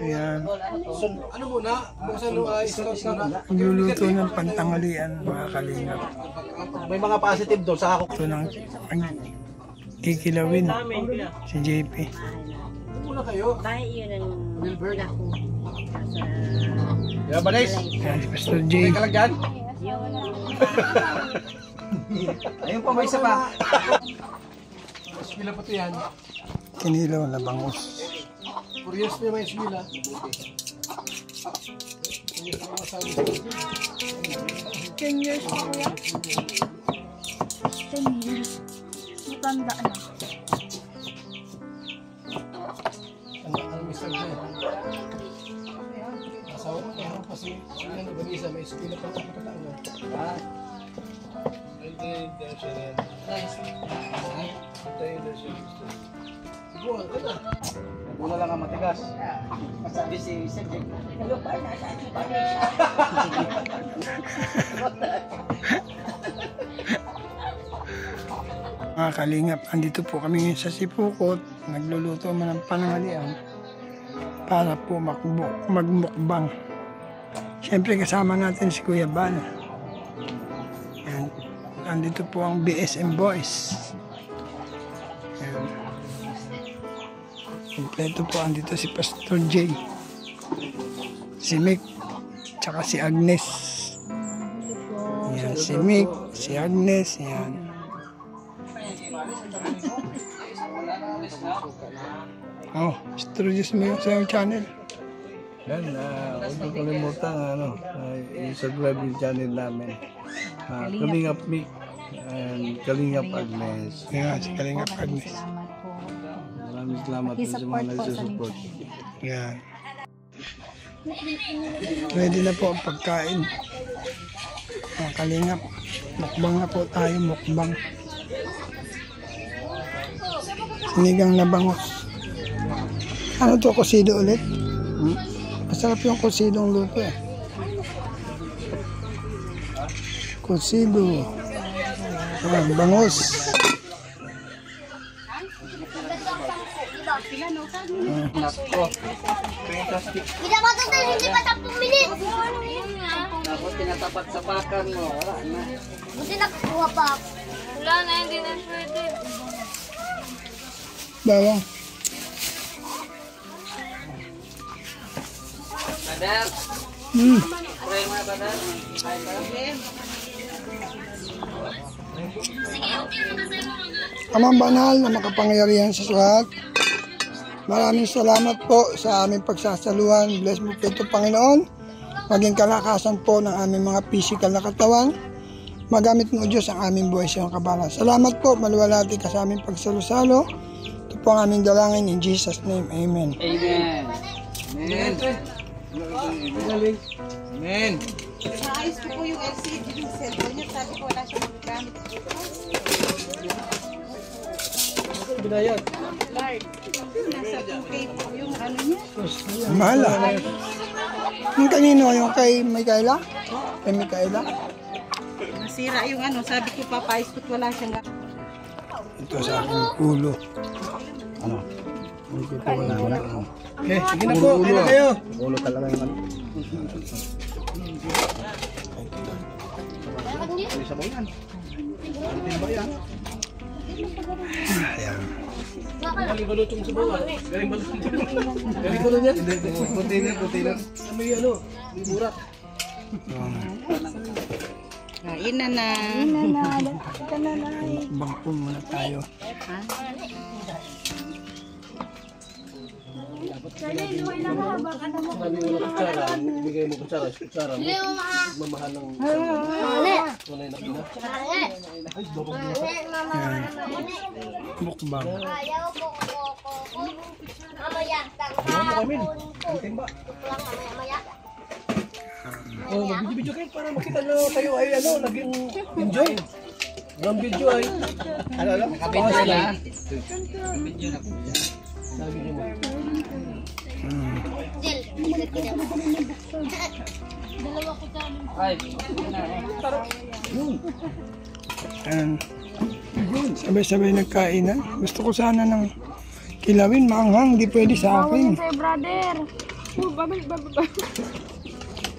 Ayan. So, ano muna? Magluluto ng pantanghalian, mga kalingap. May mga positive doon sa ako. Ito nang kikilawin si JP. Muna kayo. Bahay yun ang Wilbur ako. Kaya ba, Nice? Ayan, si Pastor J. Okay ka lang dyan? Ayun pa, may isa pa. Eskwila pa ito yan. Kinilaw na bangus. Curious na may eskwila. 10 years pa kuya? 10 years. Matanda na. Ang Mr. J. Asawa ko kaya kasi sila na Vanessa, may eskwila pa ito katataangan. Muna lang ang matigas. Masabi si Cedric. Hello pa, nasaan si Mga kalingap, andito po kami ngayon sa Sipukot. Nagluluto man ng pananghalian para po magmukbang. Siyempre kasama natin si Kuya Bal. Yan. Andito po ang BSM Boys. Yan. Kompleto po, andito si Pastor J, si Mick, tsaka si Agnes. Yan, si Mick, si Agnes, yan. Oh, introduce mo yung sa iyong channel. Yan, huwag niyo kalimutan, i-subscribe yung channel namin. Kalingap Mick and Kalingap Agnes. Yan, si Kalingap Agnes. Maraming salamat po sa mga nagsusupport. Yan. Ready na po ang pagkain. Mga kalingap, mukbang na po tayo, mukbang. Sinigang na bangus. Ano to, kusido ulit? Masarap yung kusidong luto eh. Kusido. Ayan, bangus. Hindi pa ito, hindi pa 10 minutes. Tapos tinatapat sa bakang mo. Wala na. Buti nakakuha pa. Wala na, hindi na pwede. Bawang. Badar. Pray mga badar. Amang banal na makapangyarihan sa lahat. Maraming salamat po sa aming pagsasaluhan. Bless mo po ito, Panginoon. Maging kalakasan po ng aming mga physical na katawan. Magamit mo, Diyos, ang aming buhay sa iyong kabala. Salamat po, maluwalhati ka sa aming pagsalo-salo. Ito po ang aming dalangin in Jesus' name. Amen. Amen. Amen. Amen. Naayos ko po yung LCD yung cellphone niya. Sabi ko wala siyang magagamit. Binayad. Lord, nasa 2K po yung ano niya. Mahal ah. Yung kanino? Yung kay Micaela? Kay Micaela? Nasira yung ano. Sabi ko papayos ko wala siyang Ito sa aking ulo. Ano? Hindi po wala. Okay, sige na po. Kaya na kayo. Ulo talaga yung ano. Ayan. Galing balot yung sabaw. Galing balot yung sabaw. Galing balot yan. Puti na. May ano, may burak. kain na na. Mukbang po muna tayo. Sabi mo na kutsara, bigay mo kutsara mo. Mamahal ng tunay na pina. Mukbang. Ano mo kami? Ang timba. Oh, mag-video kayo para makita nyo tayo ay ano, naging enjoy. Ang video ay ano, Nakabidyo na. sabi niyo mo. Ay, Ayan. Sabay-sabay nagkainan. Gusto ko sana ng kilawin, maanghang. Di pwede sa akin. Sa'yo, brother.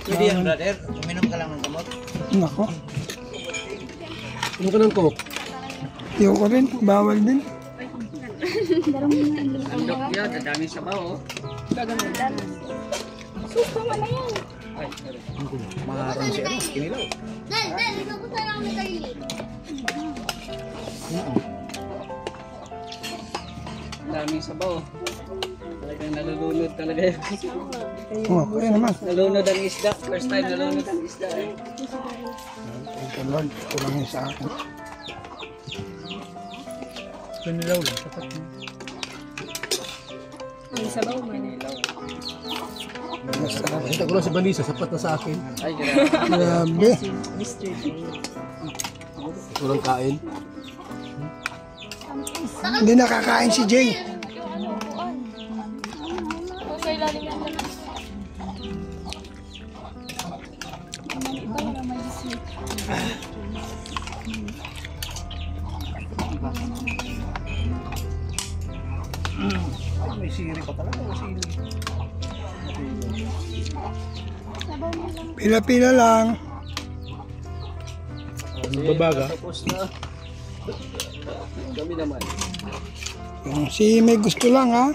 Pwede yan, brother. Uminom ka lang ng gamot. Nako. Ano ka ng coke? Ayoko rin. Bawal din. Andok yan, dadami sa bao. Maharang siya. Kinilaw. Dahil, ikaw po tayo ang nagkaili. Daming sabaw. Talagang nalulunod talaga yun. Okay naman. Nalunod ang isda. First time nalunod ang isda eh. Thank you Lord. Kulang yun sa akin. Kinilaw lang, sapat mo. Masarap. Kita ko lang si Vanessa, sapat na sa akin. Ay, grabe. Grabe. Walang kain. Hindi nakakain si Jay. Sa ilalim yan. May siri pa talaga. May siri. Pila-pila lang. Babaga. Tapos na. Kami naman. Yung si may gusto lang ha.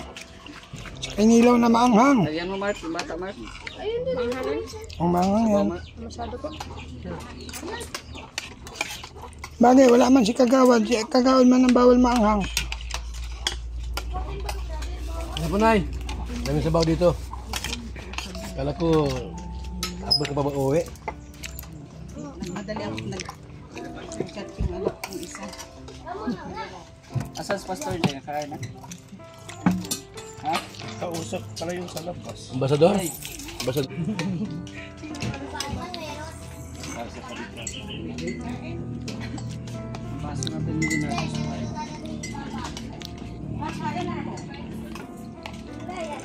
Sa kinilaw na maanghang. Lagyan mo, Mark. Yung bata, Mark. Ang maanghang yan. Bagay, wala man si Kagawad. Si Kagawad man ang bawal maanghang. Ano po, Nay? Daming sabaw dito. Kala ko, abot ka pa mag-uwi. Madali ako nag-chat yung anak kong isa. Asan si Pastor Jay? Kaya na? Ha? Kausap pala yung sa labas. Ambasador? Ambasador. Baso natin yung ginagawa sa bahay.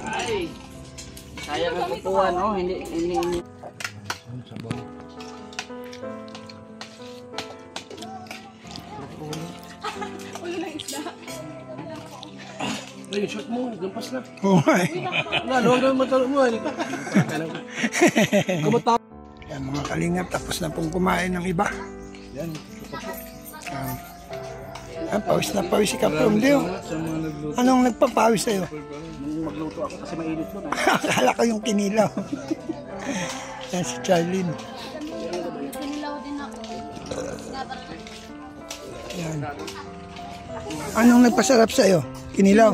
Ay! Sayang ang kukuhan, no? Hindi. Sabaw. Ay, yung short mo, lampas na. Oo nga eh. Wala, luwag naman matalo mo. Kumata. Yan mga kalingap, tapos na pong kumain ng iba. Yan. Pawis na pawis si Kaprom Deo. Sa mga nagluto. Anong nagpapawis sa'yo? Nung magluto ako kasi mainit doon. Akala ko yung kinilaw. Yan si Charlene. Kinilaw din ako. Yan. Anong nagpasarap sa'yo? Kinilaw?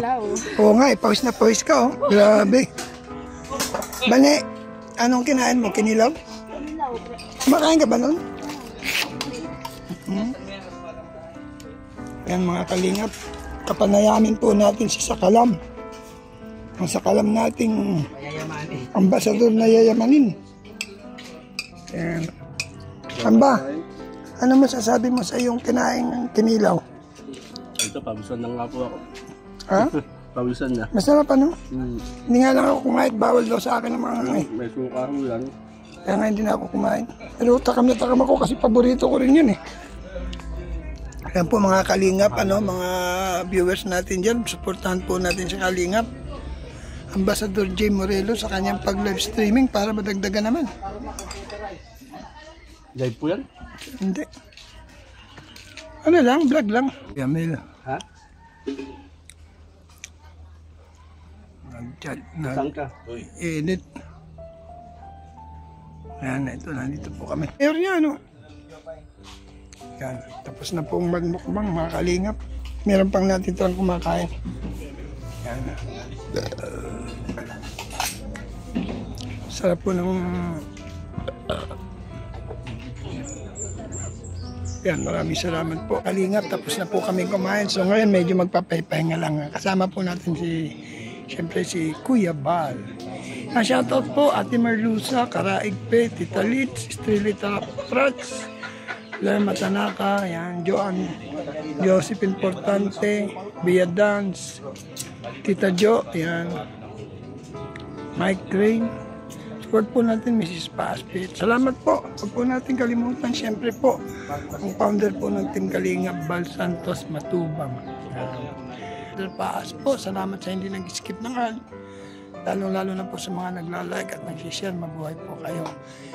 Oo nga, pawis na pawis ka oh. Grabe. Bane, anong kinain mo? Kinilaw? Kumakain ka ba nun? Yan mga kalingap. Kapanayamin po natin si Sakalam. Ang Sakalam nating ambasador na yayamanin. Yan. Amba, ano masasabi mo sa iyong kinain ng kinilaw? Ito, pawisan na nga po ako. Ha? Pawisan na. Masarap ano? Hindi nga lang ako kumain. Bawal daw sa akin ng mga eh. May suka ho yan. Kaya nga hindi na ako kumain. Pero takam na takam ako kasi paborito ko rin yun eh. Ayan po mga kalingap, mga viewers natin dyan. Supportahan po natin si Kalingap. Ambassador Jay Morelos sa kanyang pag-live streaming para madagdagan naman. Live po yan? Hindi. Ano lang, vlog lang. Yamil. Ha? Saan ka? Edit. Ayan, ito, nandito po kami. Mayor niya, ano? Yan, tapos na pong magmukbang, mga kalingap. Meron pang natin ito ang kumakain. Yan. Sarap po ng... Yan, maraming salamat po. Kalingap, tapos na po kami kumain. So ngayon, medyo magpapaypahinga lang. Kasama po natin siyempre si Kuya Bal. Shoutout po, Ate Marlusa, Karaig Pe, Tita Litz, Estrelita Prats, Lerma Tanaka, yan, Joan, Joseph Importante, Bia Dance, Tita Jo, yan, Mike Crane. Support po natin Mrs. Paspit. Salamat po. Huwag po natin kalimutan, siyempre po, ang founder po ng Team Kalingap, Bal Santos Matubang. Paas po, salamat sa hindi nag-skip ng ad. Lalo-lalo na po sa mga nagla-like at nag-share. Mabuhay po kayo.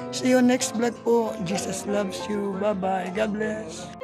See you next vlog po. Jesus loves you. Bye-bye. God bless.